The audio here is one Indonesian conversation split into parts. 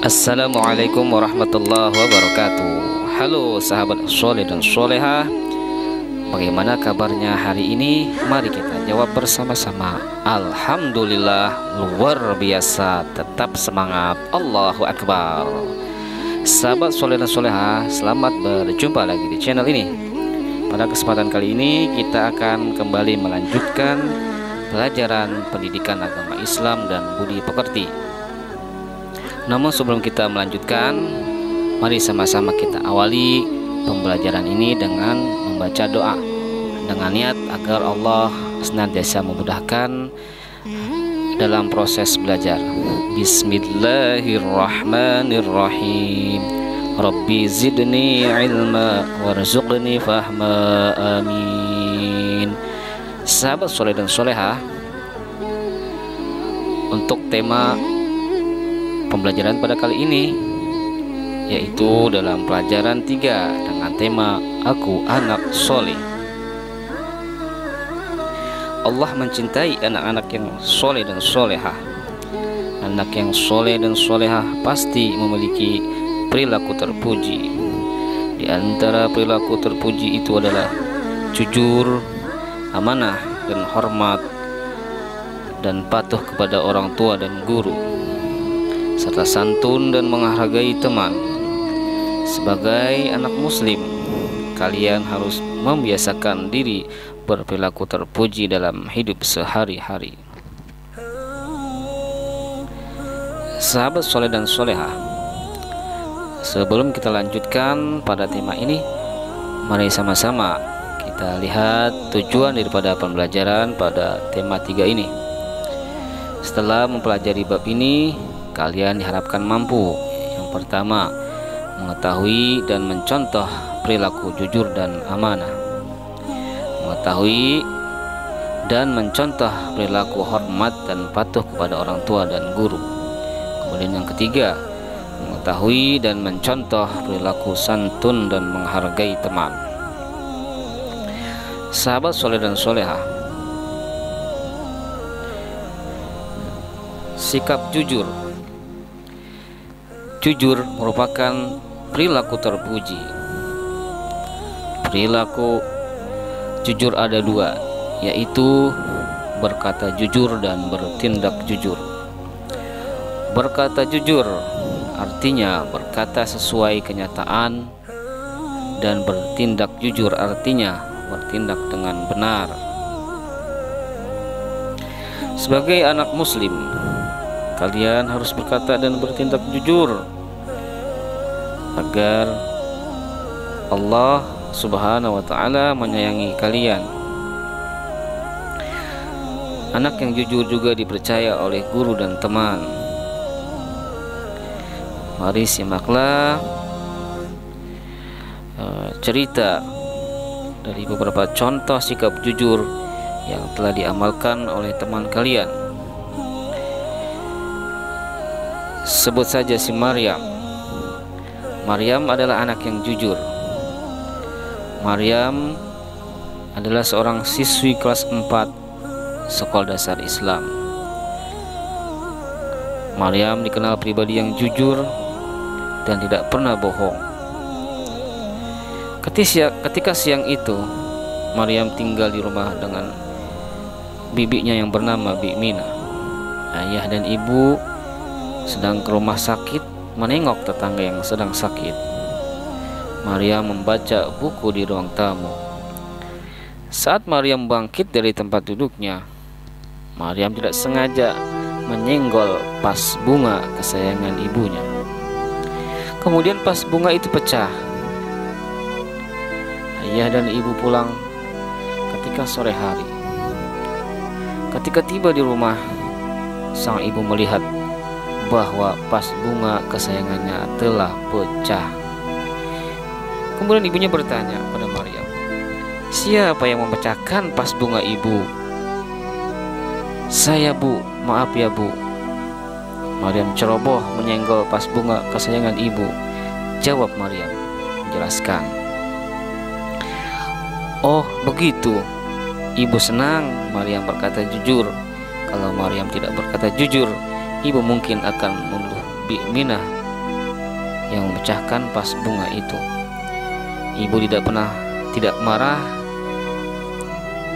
Assalamualaikum warahmatullahi wabarakatuh. Halo sahabat soleh dan soleha, bagaimana kabarnya hari ini? Mari kita jawab bersama-sama. Alhamdulillah, luar biasa. Tetap semangat, Allahu Akbar. Sahabat soleh dan soleha, selamat berjumpa lagi di channel ini. Pada kesempatan kali ini kita akan kembali melanjutkan pelajaran pendidikan agama Islam dan budi pekerti. Namun sebelum kita melanjutkan, mari sama-sama kita awali pembelajaran ini dengan membaca doa, dengan niat agar Allah senantiasa memudahkan dalam proses belajar. Bismillahirrahmanirrahim. Rabbi zidni ilma warzuqni fahma, amin. Sahabat soleh dan soleha, untuk tema pembelajaran pada kali ini yaitu dalam pelajaran 3 dengan tema Aku Anak Soleh. Allah mencintai anak-anak yang soleh dan solehah. Anak yang soleh dan solehah pasti memiliki perilaku terpuji. Di antara perilaku terpuji itu adalah jujur, amanah dan hormat, dan patuh kepada orang tua dan guru, serta santun dan menghargai teman. Sebagai anak muslim, kalian harus membiasakan diri berperilaku terpuji dalam hidup sehari-hari. Sahabat soleh dan soleha, sebelum kita lanjutkan pada tema ini, mari sama-sama kita lihat tujuan daripada pembelajaran pada tema 3 ini. Setelah mempelajari bab ini, kalian diharapkan mampu, yang pertama, mengetahui dan mencontoh perilaku jujur dan amanah, mengetahui dan mencontoh perilaku hormat dan patuh kepada orang tua dan guru. Kemudian yang ketiga, mengetahui dan mencontoh perilaku santun dan menghargai teman. Sahabat soleh dan soleha, sikap jujur. Jujur merupakan perilaku terpuji. Perilaku jujur ada 2, yaitu berkata jujur dan bertindak jujur. Berkata jujur artinya berkata sesuai kenyataan, dan bertindak jujur artinya bertindak dengan benar. Sebagai anak muslim, kalian harus berkata dan bertindak jujur agar Allah Subhanahu wa ta'ala menyayangi kalian. Anak yang jujur juga dipercaya oleh guru dan teman. Mari simaklah cerita dari beberapa contoh sikap jujur yang telah diamalkan oleh teman kalian. Sebut saja si Maryam. Maryam adalah anak yang jujur. Maryam adalah seorang siswi kelas 4 sekolah dasar Islam. Maryam dikenal pribadi yang jujur dan tidak pernah bohong. Ketika siang itu, Maryam tinggal di rumah dengan bibinya yang bernama Bi Mina. Ayah dan ibu sedang ke rumah sakit menengok tetangga yang sedang sakit. Maryam membaca buku di ruang tamu. Saat Maryam bangkit dari tempat duduknya, Maryam tidak sengaja menyenggol vas bunga kesayangan ibunya. Kemudian vas bunga itu pecah. Ayah dan ibu pulang ketika sore hari. Ketika tiba di rumah, sang ibu melihat bahwa vas bunga kesayangannya telah pecah. Kemudian ibunya bertanya pada Maryam, "Siapa yang memecahkan vas bunga ibu?" "Saya, Bu. Maaf ya, Bu." Maryam ceroboh menyenggol vas bunga kesayangan ibu. Jawab Maryam, menjelaskan. "Oh, begitu. Ibu senang Maryam berkata jujur. Kalau Maryam tidak berkata jujur, ibu mungkin akan menuduh Bi Minah yang memecahkan vas bunga itu. Ibu tidak marah,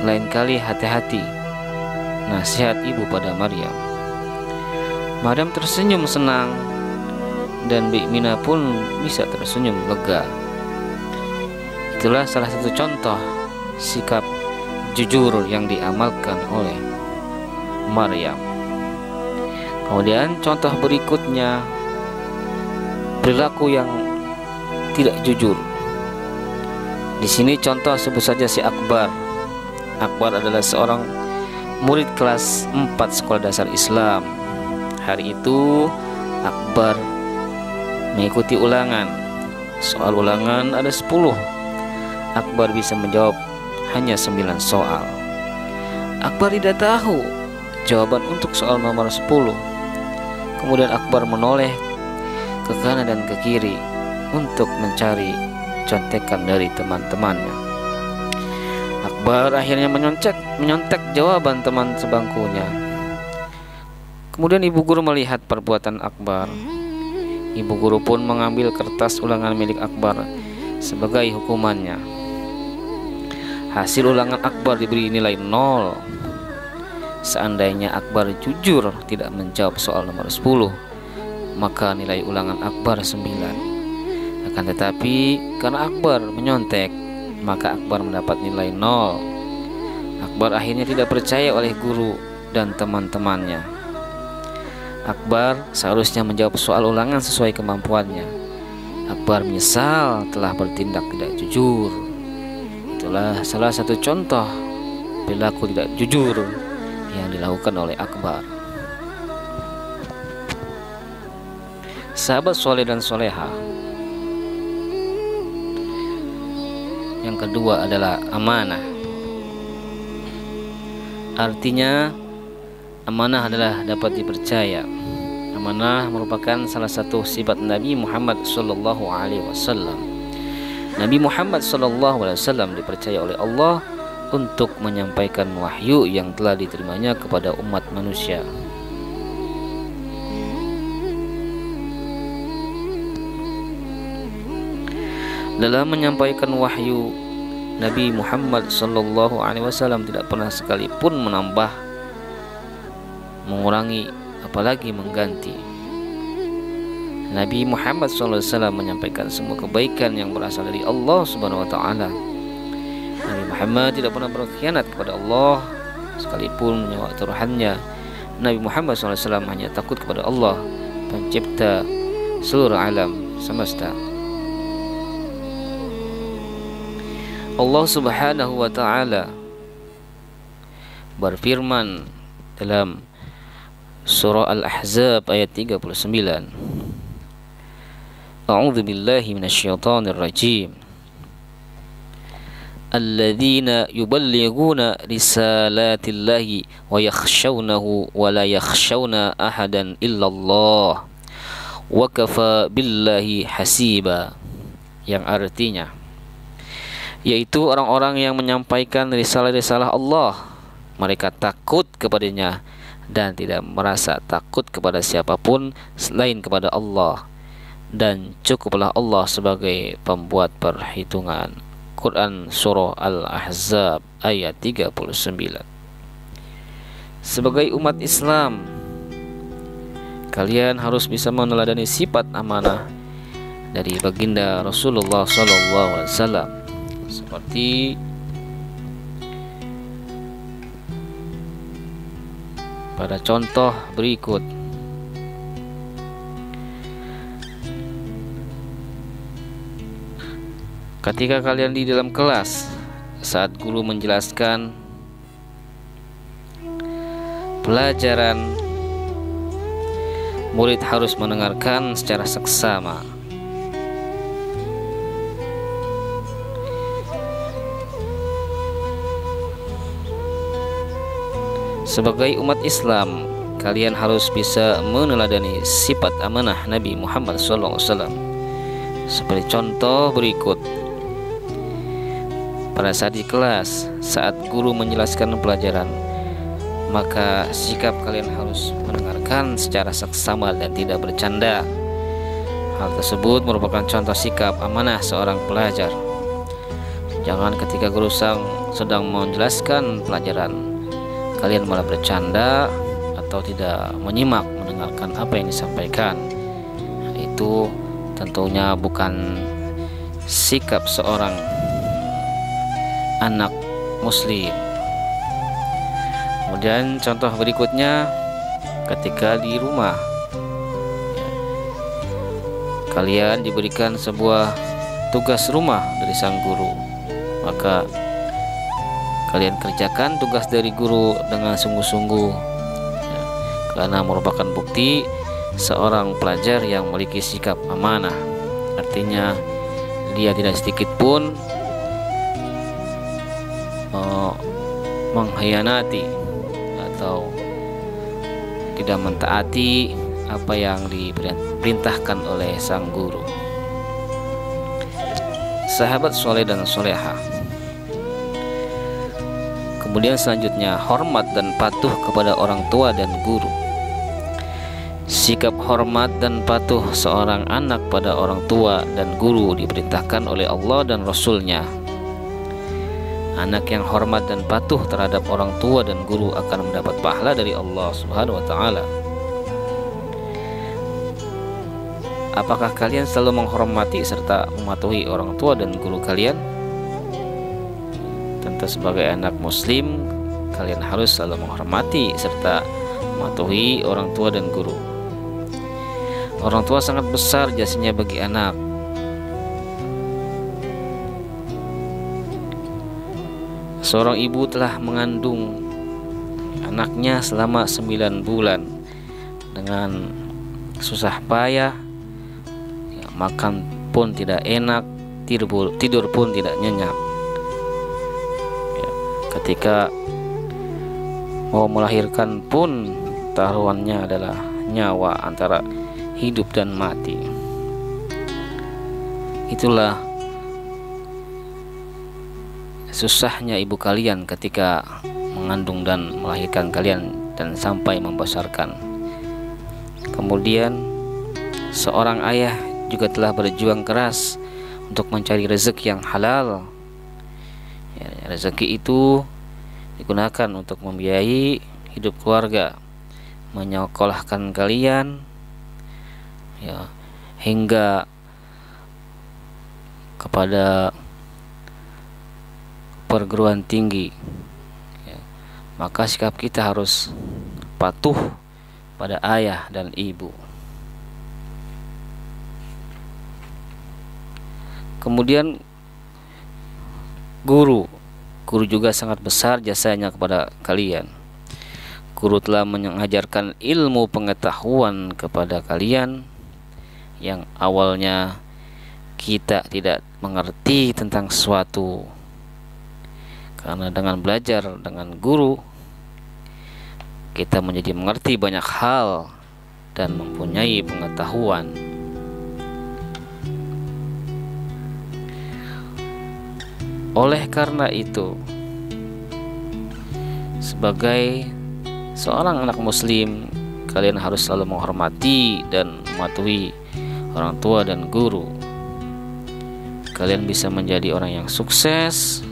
lain kali hati-hati, nasihat ibu pada Maryam. Maryam tersenyum senang, dan Bik Mina pun bisa tersenyum lega. Itulah salah satu contoh sikap jujur yang diamalkan oleh Maryam. Kemudian contoh berikutnya, perilaku yang tidak jujur. Di sini contoh sebut saja si Akbar. Akbar adalah seorang murid kelas 4 sekolah dasar Islam. Hari itu Akbar mengikuti ulangan. Soal ulangan ada 10. Akbar bisa menjawab hanya 9 soal. Akbar tidak tahu jawaban untuk soal nomor 10. Kemudian Akbar menoleh ke kanan dan ke kiri untuk mencari contekan dari teman-temannya. Akbar akhirnya menyontek jawaban teman sebangkunya. Kemudian ibu guru melihat perbuatan Akbar. Ibu guru pun mengambil kertas ulangan milik Akbar sebagai hukumannya. Hasil ulangan Akbar diberi nilai 0. Seandainya Akbar jujur tidak menjawab soal nomor 10, maka nilai ulangan Akbar 9. Akan tetapi karena Akbar menyontek, maka Akbar mendapat nilai 0. Akbar akhirnya tidak percaya oleh guru dan teman-temannya. Akbar seharusnya menjawab soal ulangan sesuai kemampuannya. Akbar menyesal telah bertindak tidak jujur. Itulah salah satu contoh perilaku tidak jujur yang dilakukan oleh Akbar. Sahabat soleh dan soleha, yang kedua adalah amanah. Artinya amanah adalah dapat dipercaya. Amanah merupakan salah satu sifat Nabi Muhammad SAW. Nabi Muhammad SAW dipercaya oleh Allah untuk menyampaikan wahyu yang telah diterimanya kepada umat manusia. Dalam menyampaikan wahyu, Nabi Muhammad SAW tidak pernah sekalipun menambah, mengurangi, apalagi mengganti. Nabi Muhammad SAW menyampaikan semua kebaikan yang berasal dari Allah Subhanahu wa Ta'ala. Nabi Muhammad tidak pernah berkhianat kepada Allah sekalipun nyawa taruhannya. Nabi Muhammad SAW hanya takut kepada Allah, pencipta seluruh alam semesta. Allah Subhanahu wa Ta'ala berfirman dalam surah Al-Ahzab ayat 39. A'udzu billahi minasyaitonir rajim. Alladzina yuballighuna risalatillahi wa yakhshawnahu wa la yakhshawna ahadan illallah wa kafa billahi hasiba. Yang artinya yaitu orang-orang yang menyampaikan risalah-risalah Allah, mereka takut kepadanya dan tidak merasa takut kepada siapapun selain kepada Allah, dan cukuplah Allah sebagai pembuat perhitungan. Quran Surah Al-Ahzab ayat 39. Sebagai umat Islam, kalian harus bisa meneladani sifat amanah dari baginda Rasulullah SAW, seperti pada contoh berikut. Ketika kalian di dalam kelas, saat guru menjelaskan pelajaran, murid harus mendengarkan secara seksama. Sebagai umat Islam, kalian harus bisa meneladani sifat amanah Nabi Muhammad SAW. Seperti contoh berikut. Pada saat di kelas, saat guru menjelaskan pelajaran, maka sikap kalian harus mendengarkan secara seksama dan tidak bercanda. Hal tersebut merupakan contoh sikap amanah seorang pelajar. Jangan ketika guru sedang menjelaskan pelajaran, kalian malah bercanda atau tidak menyimak mendengarkan apa yang disampaikan. Itu tentunya bukan sikap seorang anak muslim. Kemudian contoh berikutnya, ketika di rumah kalian diberikan sebuah tugas rumah dari sang guru, maka kalian kerjakan tugas dari guru dengan sungguh-sungguh, ya, karena merupakan bukti seorang pelajar yang memiliki sikap amanah. Artinya dia tidak sedikit pun mengkhianati atau tidak mentaati apa yang diperintahkan oleh sang guru. Sahabat soleh dan soleha. Kemudian selanjutnya, hormat dan patuh kepada orang tua dan guru. Sikap hormat dan patuh seorang anak pada orang tua dan guru diperintahkan oleh Allah dan Rasul-Nya. Anak yang hormat dan patuh terhadap orang tua dan guru akan mendapat pahala dari Allah Subhanahu wa taala. Apakah kalian selalu menghormati serta mematuhi orang tua dan guru kalian? Tentu sebagai anak muslim, kalian harus selalu menghormati serta mematuhi orang tua dan guru. Orang tua sangat besar jasanya bagi anak. Seorang ibu telah mengandung anaknya selama 9 bulan dengan susah payah, ya, makan pun tidak enak, tidur pun tidak nyenyak. Ya, ketika mau melahirkan pun taruhannya adalah nyawa antara hidup dan mati. Itulah susahnya ibu kalian ketika mengandung dan melahirkan kalian dan sampai membesarkan. Kemudian seorang ayah juga telah berjuang keras untuk mencari rezeki yang halal. Ya, rezeki itu digunakan untuk membiayai hidup keluarga, menyekolahkan kalian, ya, hingga kepada perguruan tinggi, ya. Maka sikap kita harus patuh pada ayah dan ibu. Kemudian guru juga sangat besar jasanya kepada kalian. Guru telah mengajarkan ilmu pengetahuan kepada kalian yang awalnya kita tidak mengerti tentang sesuatu. Karena dengan belajar dengan guru, kita menjadi mengerti banyak hal dan mempunyai pengetahuan. Oleh karena itu, sebagai seorang anak muslim, kalian harus selalu menghormati dan mematuhi orang tua dan guru. Kalian bisa menjadi orang yang sukses.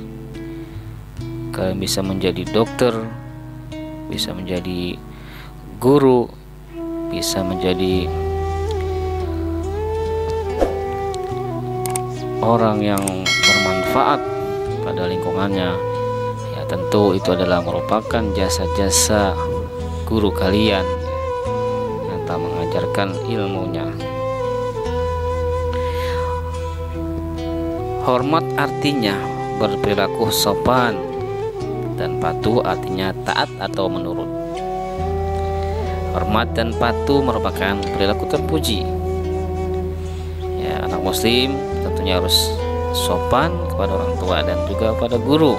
Kalian bisa menjadi dokter, bisa menjadi guru, bisa menjadi orang yang bermanfaat pada lingkungannya. Ya, tentu itu adalah merupakan jasa-jasa guru kalian yang telah mengajarkan ilmunya. Hormat artinya berperilaku sopan, dan patuh artinya taat atau menurut. Hormat dan patuh merupakan perilaku terpuji. Ya, anak muslim tentunya harus sopan kepada orang tua dan juga kepada guru.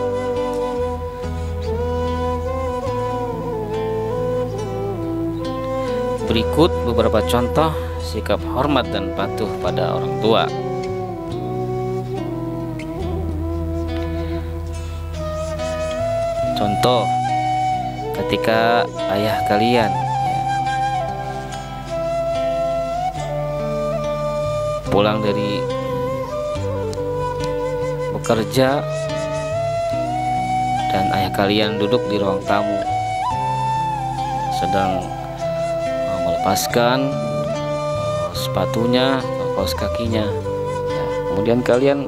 Berikut beberapa contoh sikap hormat dan patuh pada orang tua. Contoh, ketika ayah kalian pulang dari bekerja dan ayah kalian duduk di ruang tamu sedang melepaskan sepatunya atau kaos kakinya. Ya, kemudian kalian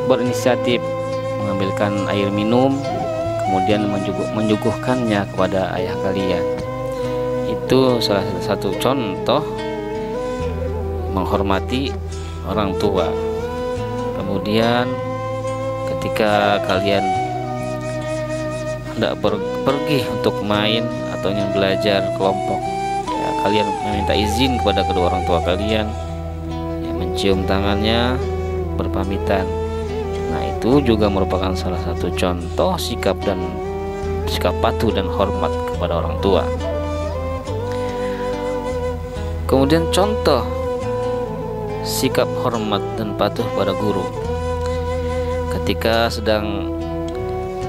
berinisiatif mengambilkan air minum, kemudian menyuguhkannya kepada ayah kalian. Itu salah satu contoh menghormati orang tua. Kemudian ketika kalian hendak pergi untuk main atau ingin belajar kelompok, ya, kalian meminta izin kepada kedua orang tua kalian, ya, mencium tangannya, berpamitan. Nah, itu juga merupakan salah satu contoh sikap patuh dan hormat kepada orang tua. Kemudian contoh sikap hormat dan patuh pada guru ketika sedang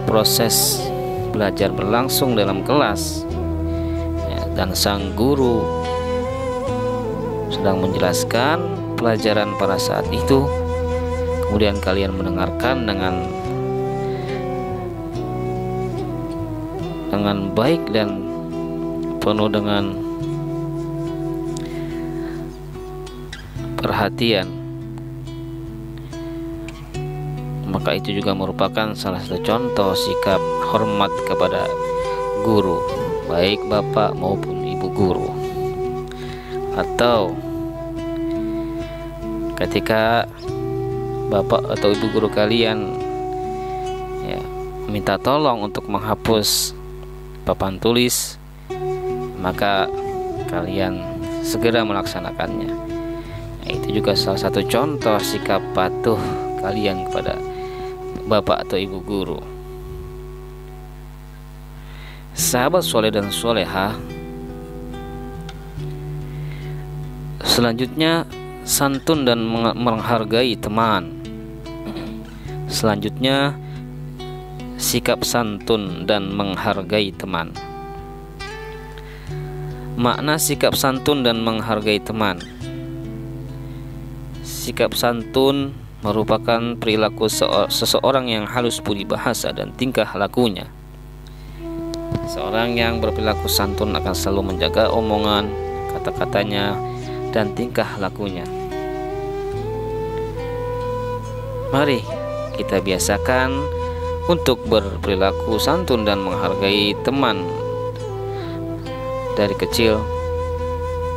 proses belajar berlangsung dalam kelas, ya, dan sang guru sedang menjelaskan pelajaran pada saat itu, kemudian kalian mendengarkan dengan baik dan penuh dengan perhatian, maka itu juga merupakan salah satu contoh sikap hormat kepada guru, baik bapak maupun ibu guru. Atau ketika bapak atau ibu guru kalian, ya, minta tolong untuk menghapus papan tulis, maka kalian segera melaksanakannya. Nah, itu juga salah satu contoh sikap patuh kalian kepada bapak atau ibu guru. Sahabat soleh dan solehah, selanjutnya santun dan menghargai teman. Selanjutnya sikap santun dan menghargai teman. Makna sikap santun dan menghargai teman. Sikap santun merupakan perilaku seseorang yang halus budi bahasa dan tingkah lakunya. Seorang yang berperilaku santun akan selalu menjaga omongan, kata-katanya, dan tingkah lakunya. Mari kita biasakan untuk berperilaku santun dan menghargai teman dari kecil,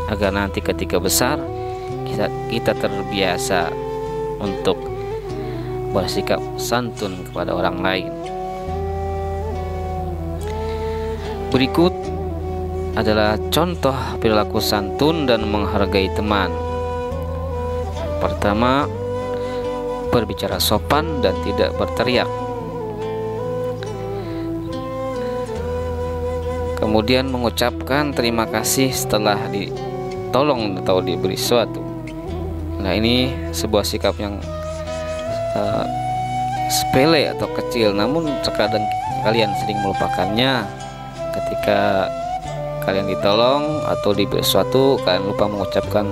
agar nanti ketika besar kita terbiasa untuk bersikap santun kepada orang lain. Berikut adalah contoh perilaku santun dan menghargai teman. Pertama, berbicara sopan dan tidak berteriak. Kemudian mengucapkan terima kasih setelah ditolong atau diberi sesuatu. Nah, ini sebuah sikap yang sepele atau kecil, namun terkadang kalian sering melupakannya. Ketika kalian ditolong atau diberi sesuatu, kalian lupa mengucapkan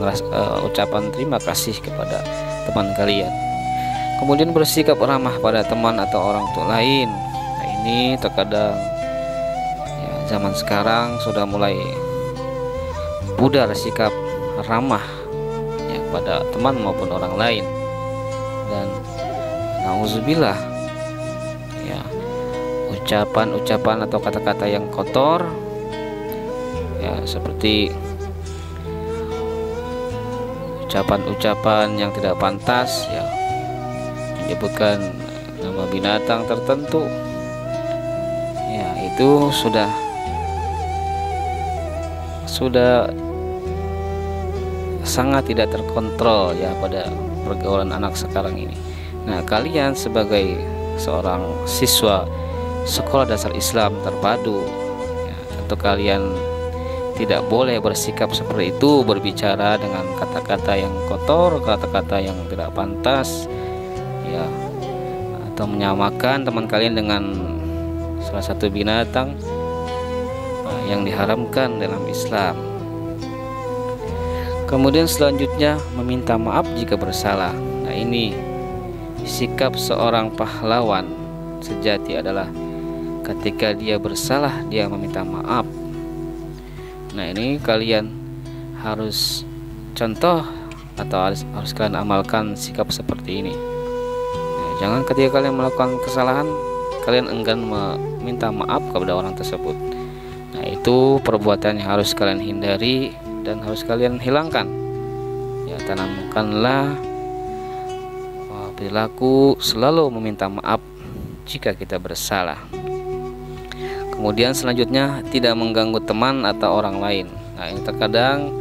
ucapan terima kasih kepada teman kalian. Kemudian bersikap ramah pada teman atau orang tua lain. Nah, ini terkadang, ya, zaman sekarang sudah mulai pudar sikap ramah, ya, pada teman maupun orang lain. Dan nauzubillah, ya, ucapan-ucapan atau kata-kata yang kotor, ya, seperti ucapan-ucapan yang tidak pantas, ya, menyebutkan nama binatang tertentu, ya, itu sudah sangat tidak terkontrol, ya, pada pergaulan anak sekarang ini. Nah, kalian sebagai seorang siswa sekolah dasar Islam terpadu, ya, tentu kalian tidak boleh bersikap seperti itu, berbicara dengan kata-kata yang kotor, kata-kata yang tidak pantas, ya, atau menyamakan teman kalian dengan salah satu binatang yang diharamkan dalam Islam. Kemudian selanjutnya meminta maaf jika bersalah. Nah, ini sikap seorang pahlawan sejati adalah ketika dia bersalah dia meminta maaf. Nah, ini kalian harus contoh atau harus kalian amalkan sikap seperti ini. Nah, jangan ketika kalian melakukan kesalahan kalian enggan meminta maaf kepada orang tersebut. Nah, itu perbuatan yang harus kalian hindari dan harus kalian hilangkan. Ya, tanamkanlah perilaku selalu meminta maaf jika kita bersalah. Kemudian selanjutnya tidak mengganggu teman atau orang lain. Nah, ini terkadang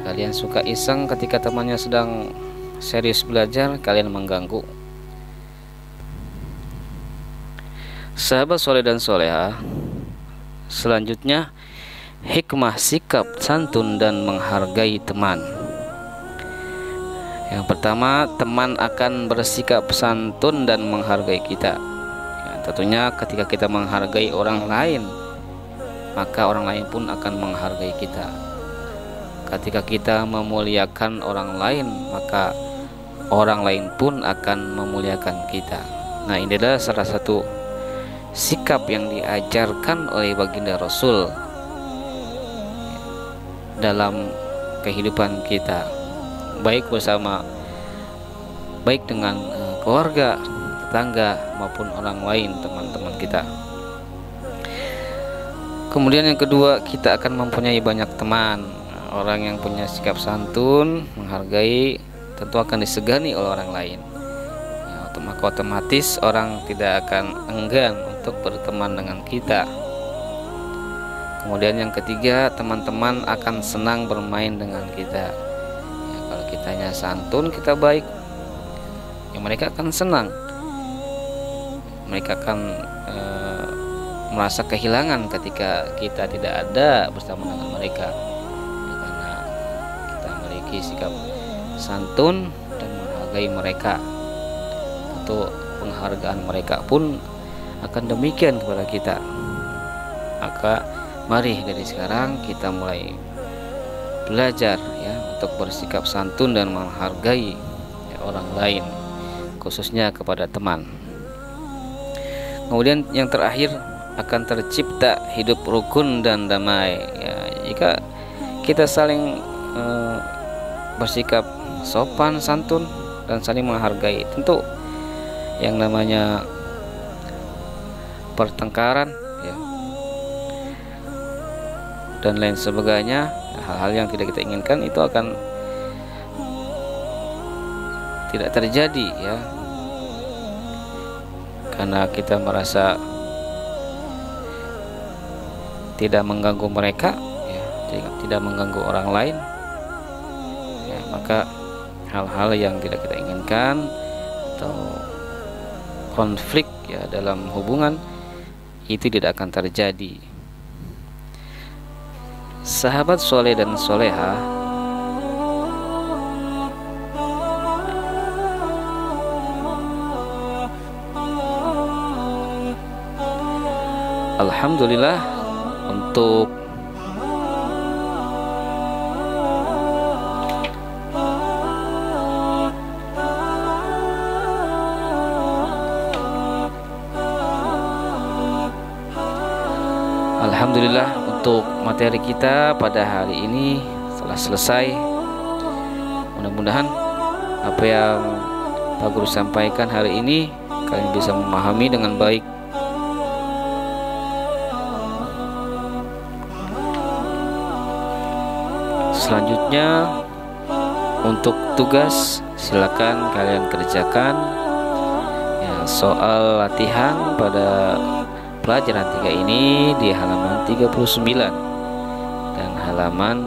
kalian suka iseng ketika temannya sedang serius belajar, kalian mengganggu. Sahabat soleh dan soleha, selanjutnya hikmah sikap santun dan menghargai teman. Yang pertama, teman akan bersikap santun dan menghargai kita. Ya, tentunya ketika kita menghargai orang lain, maka orang lain pun akan menghargai kita. Ketika kita memuliakan orang lain, maka orang lain pun akan memuliakan kita. Nah, ini adalah salah satu sikap yang diajarkan oleh baginda Rasul dalam kehidupan kita, baik dengan keluarga, tetangga maupun orang lain, teman-teman kita. Kemudian yang kedua, kita akan mempunyai banyak teman. Orang yang punya sikap santun, menghargai, tentu akan disegani oleh orang lain. Ya, maka otomatis orang tidak akan enggan untuk berteman dengan kita. Kemudian yang ketiga, teman-teman akan senang bermain dengan kita. Ya, kalau kitanya santun, kita baik, ya mereka akan senang. Mereka akan merasa kehilangan ketika kita tidak ada bersama dengan mereka, ya, karena kita memiliki sikap santun dan menghargai mereka. Tentu penghargaan mereka pun akan demikian kepada kita. Maka mari dari sekarang kita mulai belajar ya untuk bersikap santun dan menghargai ya, orang lain, khususnya kepada teman. Kemudian yang terakhir, akan tercipta hidup rukun dan damai. Ya, jika kita saling bersikap sopan, santun dan saling menghargai, tentu yang namanya pertengkaran ya, dan lain sebagainya, hal-hal yang tidak kita inginkan itu akan tidak terjadi ya, karena kita merasa tidak mengganggu mereka ya, tidak mengganggu orang lain ya, maka hal-hal yang tidak kita inginkan atau konflik ya dalam hubungan itu tidak akan terjadi. Sahabat soleh dan soleha, alhamdulillah untuk untuk materi kita pada hari ini telah selesai. Mudah-mudahan apa yang Pak Guru sampaikan hari ini kalian bisa memahami dengan baik. Selanjutnya untuk tugas silakan kalian kerjakan ya, soal latihan pada pelajaran 3 ini di halaman 39 dan halaman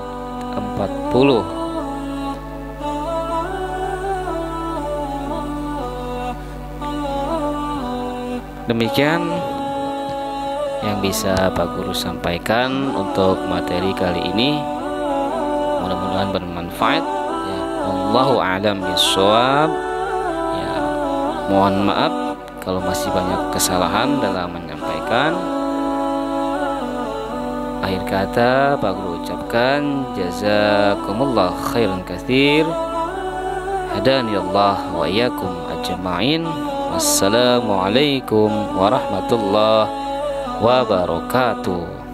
40. Demikian yang bisa Pak Guru sampaikan untuk materi kali ini. Mudah-mudahan bermanfaat ya. Wallahu a'lam bishawab. Ya, mohon maaf kalau masih banyak kesalahan dalam menyampaikan. Akhir kata Pak Guru ucapkan jazakumullah khairan katsir. Hadani Allah wa iyyakum ajma'in. Wassalamualaikum warahmatullahi wabarakatuh.